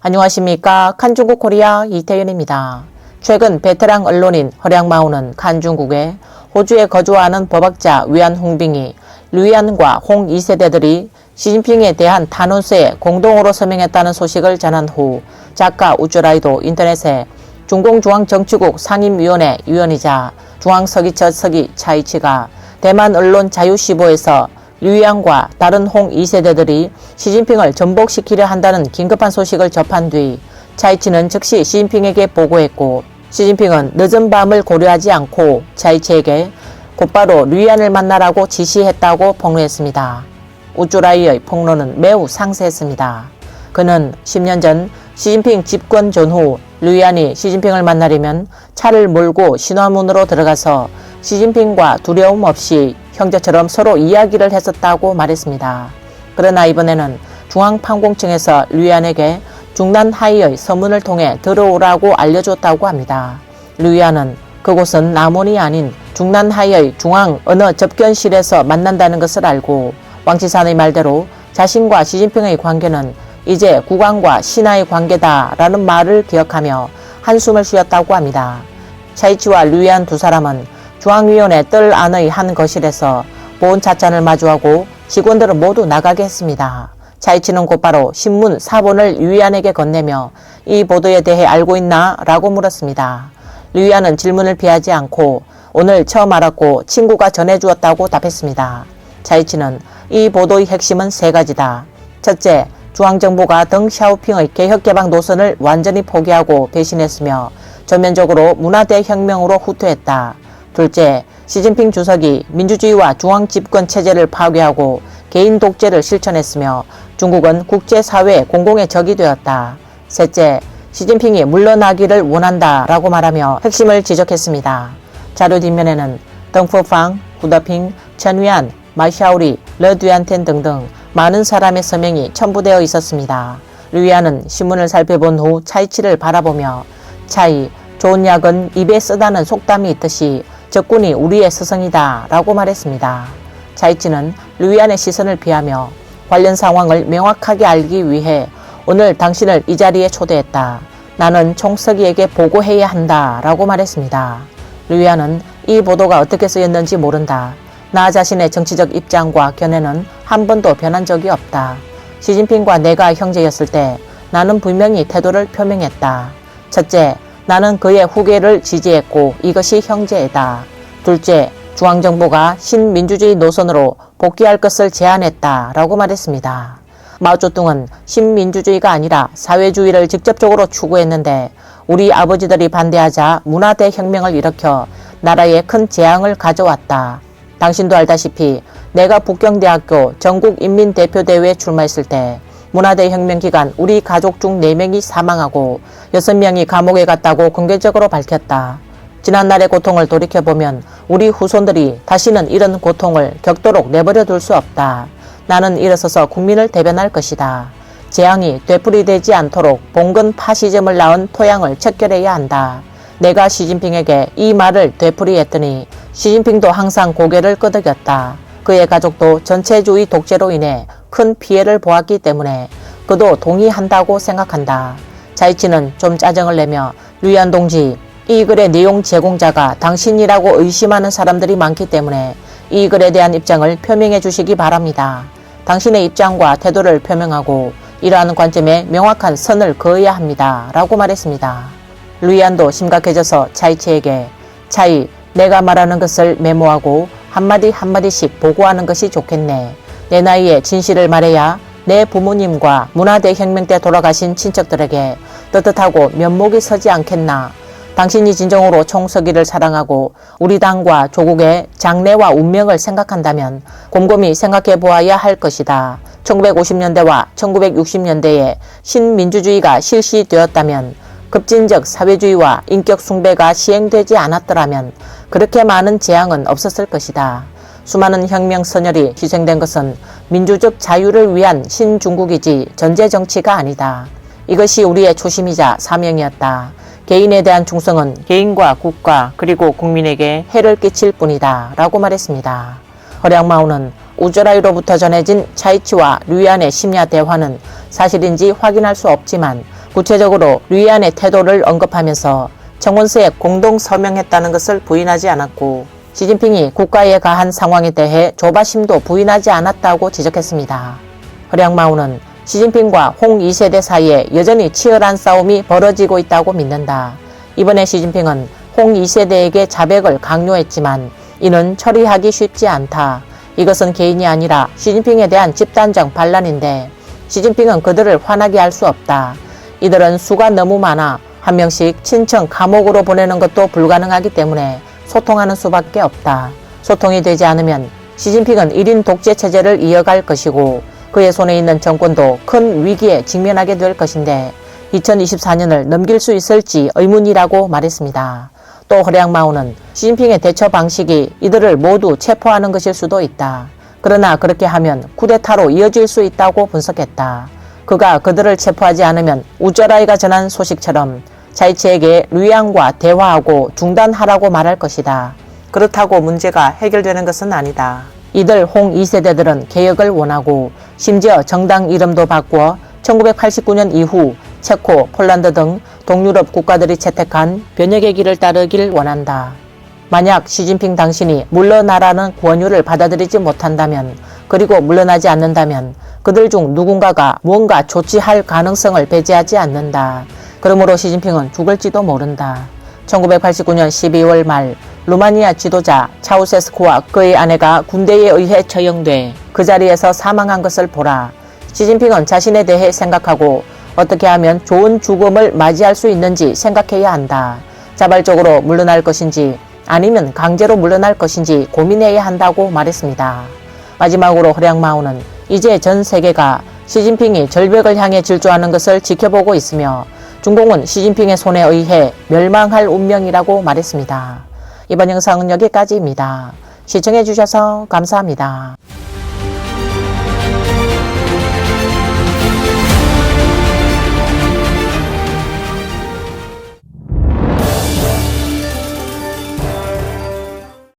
안녕하십니까. 칸중국 코리아 이태윤입니다. 최근 베테랑 언론인 허량마오는 칸중국에 호주에 거주하는 법학자 위안 홍빙이 류이안과 홍 2세대들이 시진핑에 대한 탄원서에 공동으로 서명했다는 소식을 전한 후 작가 우쭈라이도 인터넷에 중공중앙정치국 상임위원회 위원이자 중앙서기처 서기 차이치가 대만 언론 자유시보에서 류이안과 다른 홍 2세대들이 시진핑을 전복시키려 한다는 긴급한 소식을 접한 뒤 차이치는 즉시 시진핑에게 보고했고, 시진핑은 늦은 밤을 고려하지 않고 차이치에게 곧바로 류이안을 만나라고 지시했다고 폭로했습니다. 우쭈라이의 폭로는 매우 상세했습니다. 그는 10년 전 시진핑 집권 전후 류이안이 시진핑을 만나려면 차를 몰고 신화문으로 들어가서 시진핑과 두려움 없이 형제처럼 서로 이야기를 했었다고 말했습니다. 그러나 이번에는 중앙판공청에서 류이안에게 중난하이의 서문을 통해 들어오라고 알려줬다고 합니다. 류이안은 그곳은 남원이 아닌 중난하이의 중앙 어느 접견실에서 만난다는 것을 알고 왕치산의 말대로 자신과 시진핑의 관계는 이제 국왕과 신하의 관계다라는 말을 기억하며 한숨을 쉬었다고 합니다. 차이치와 류이안 두 사람은 중앙위원회 뜰 안의 한 거실에서 보온 찻잔을 마주하고 직원들은 모두 나가게 했습니다. 차이치는 곧바로 신문 사본을 류이안에게 건네며 이 보도에 대해 알고 있나? 라고 물었습니다. 류이안은 질문을 피하지 않고 오늘 처음 알았고 친구가 전해주었다고 답했습니다. 차이치는 이 보도의 핵심은 세 가지다. 첫째, 중앙정부가 덩 샤오핑의 개혁개방 노선을 완전히 포기하고 배신했으며 전면적으로 문화대혁명으로 후퇴했다. 둘째, 시진핑 주석이 민주주의와 중앙집권 체제를 파괴하고 개인 독재를 실천했으며 중국은 국제사회의 공공의 적이 되었다. 셋째, 시진핑이 물러나기를 원한다라고 말하며 핵심을 지적했습니다. 자료 뒷면에는 덩푸팡, 후더핑, 천위안, 마샤오리, 러듀안텐 등등 많은 사람의 서명이 첨부되어 있었습니다. 류이안은 신문을 살펴본 후 차이치를 바라보며 차이, 좋은 약은 입에 쓰다는 속담이 있듯이 적군이 우리의 스승이다 라고 말했습니다. 차이치는 류이안의 시선을 피하며 관련 상황을 명확하게 알기 위해 오늘 당신을 이 자리에 초대했다. 나는 총서기에게 보고해야 한다 라고 말했습니다. 류이안은 이 보도가 어떻게 쓰였는지 모른다. 나 자신의 정치적 입장과 견해는 한 번도 변한 적이 없다. 시진핑과 내가 형제였을 때 나는 분명히 태도를 표명했다. 첫째, 나는 그의 후계를 지지했고 이것이 형제이다. 둘째, 중앙정부가 신민주주의 노선으로 복귀할 것을 제안했다 라고 말했습니다. 마오쩌둥은 신민주주의가 아니라 사회주의를 직접적으로 추구했는데 우리 아버지들이 반대하자 문화대혁명을 일으켜 나라에 큰 재앙을 가져왔다. 당신도 알다시피 내가 북경대학교 전국인민대표대회에 출마했을 때 문화대혁명 기간 우리 가족 중 4명이 사망하고 6명이 감옥에 갔다고 공개적으로 밝혔다. 지난날의 고통을 돌이켜보면 우리 후손들이 다시는 이런 고통을 겪도록 내버려 둘 수 없다. 나는 일어서서 국민을 대변할 것이다. 재앙이 되풀이되지 않도록 봉건 파시즘을 낳은 토양을 척결해야 한다. 내가 시진핑에게 이 말을 되풀이했더니 시진핑도 항상 고개를 끄덕였다. 그의 가족도 전체주의 독재로 인해 큰 피해를 보았기 때문에 그도 동의한다고 생각한다. 차이치는 좀 짜증을 내며 류이안 동지, 이 글의 내용 제공자가 당신이라고 의심하는 사람들이 많기 때문에 이 글에 대한 입장을 표명해 주시기 바랍니다. 당신의 입장과 태도를 표명하고 이러한 관점에 명확한 선을 그어야 합니다. 라고 말했습니다. 류이안도 심각해져서 차이치에게 차이, 내가 말하는 것을 메모하고 한마디 한마디씩 보고하는 것이 좋겠네. 내 나이에 진실을 말해야 내 부모님과 문화대혁명 때 돌아가신 친척들에게 떳떳하고 면목이 서지 않겠나. 당신이 진정으로 총서기를 사랑하고 우리 당과 조국의 장래와 운명을 생각한다면 곰곰이 생각해 보아야 할 것이다. 1950년대와 1960년대에 신민주주의가 실시되었다면 급진적 사회주의와 인격 숭배가 시행되지 않았더라면 그렇게 많은 재앙은 없었을 것이다. 수많은 혁명 선열이 희생된 것은 민주적 자유를 위한 신중국이지 전제정치가 아니다. 이것이 우리의 초심이자 사명이었다. 개인에 대한 충성은 개인과 국가 그리고 국민에게 해를 끼칠 뿐이다 라고 말했습니다. 허량마오는 우쭈라이로부터 전해진 차이치와 류이안의 심야 대화는 사실인지 확인할 수 없지만 구체적으로 류이안의 태도를 언급하면서 청원서에 공동 서명했다는 것을 부인하지 않았고 시진핑이 국가에 가한 상황에 대해 조바심도 부인하지 않았다고 지적했습니다. 허량마오는 시진핑과 홍 2세대 사이에 여전히 치열한 싸움이 벌어지고 있다고 믿는다. 이번에 시진핑은 홍 2세대에게 자백을 강요했지만 이는 처리하기 쉽지 않다. 이것은 개인이 아니라 시진핑에 대한 집단적 반란인데 시진핑은 그들을 화나게 할 수 없다. 이들은 수가 너무 많아 한 명씩 친청 감옥으로 보내는 것도 불가능하기 때문에 소통하는 수밖에 없다. 소통이 되지 않으면 시진핑은 1인 독재 체제를 이어갈 것이고 그의 손에 있는 정권도 큰 위기에 직면하게 될 것인데 2024년을 넘길 수 있을지 의문이라고 말했습니다. 또 허량마오는 시진핑의 대처 방식이 이들을 모두 체포하는 것일 수도 있다. 그러나 그렇게 하면 쿠데타로 이어질 수 있다고 분석했다. 그가 그들을 체포하지 않으면 우쩌라이가 전한 소식처럼 자이체에게 류이안과 대화하고 중단하라고 말할 것이다. 그렇다고 문제가 해결되는 것은 아니다. 이들 홍 2세대들은 개혁을 원하고 심지어 정당 이름도 바꾸어 1989년 이후 체코, 폴란드 등 동유럽 국가들이 채택한 변혁의 길을 따르길 원한다. 만약 시진핑 당신이 물러나라는 권유를 받아들이지 못한다면 그리고 물러나지 않는다면 그들 중 누군가가 무언가 조치할 가능성을 배제하지 않는다. 그러므로 시진핑은 죽을지도 모른다. 1989년 12월 말 루마니아 지도자 차우세스쿠와 그의 아내가 군대에 의해 처형돼 그 자리에서 사망한 것을 보라. 시진핑은 자신에 대해 생각하고 어떻게 하면 좋은 죽음을 맞이할 수 있는지 생각해야 한다. 자발적으로 물러날 것인지 아니면 강제로 물러날 것인지 고민해야 한다고 말했습니다. 마지막으로 허량마오는 이제 전 세계가 시진핑이 절벽을 향해 질주하는 것을 지켜보고 있으며 중공은 시진핑의 손에 의해 멸망할 운명이라고 말했습니다. 이번 영상은 여기까지입니다. 시청해주셔서 감사합니다.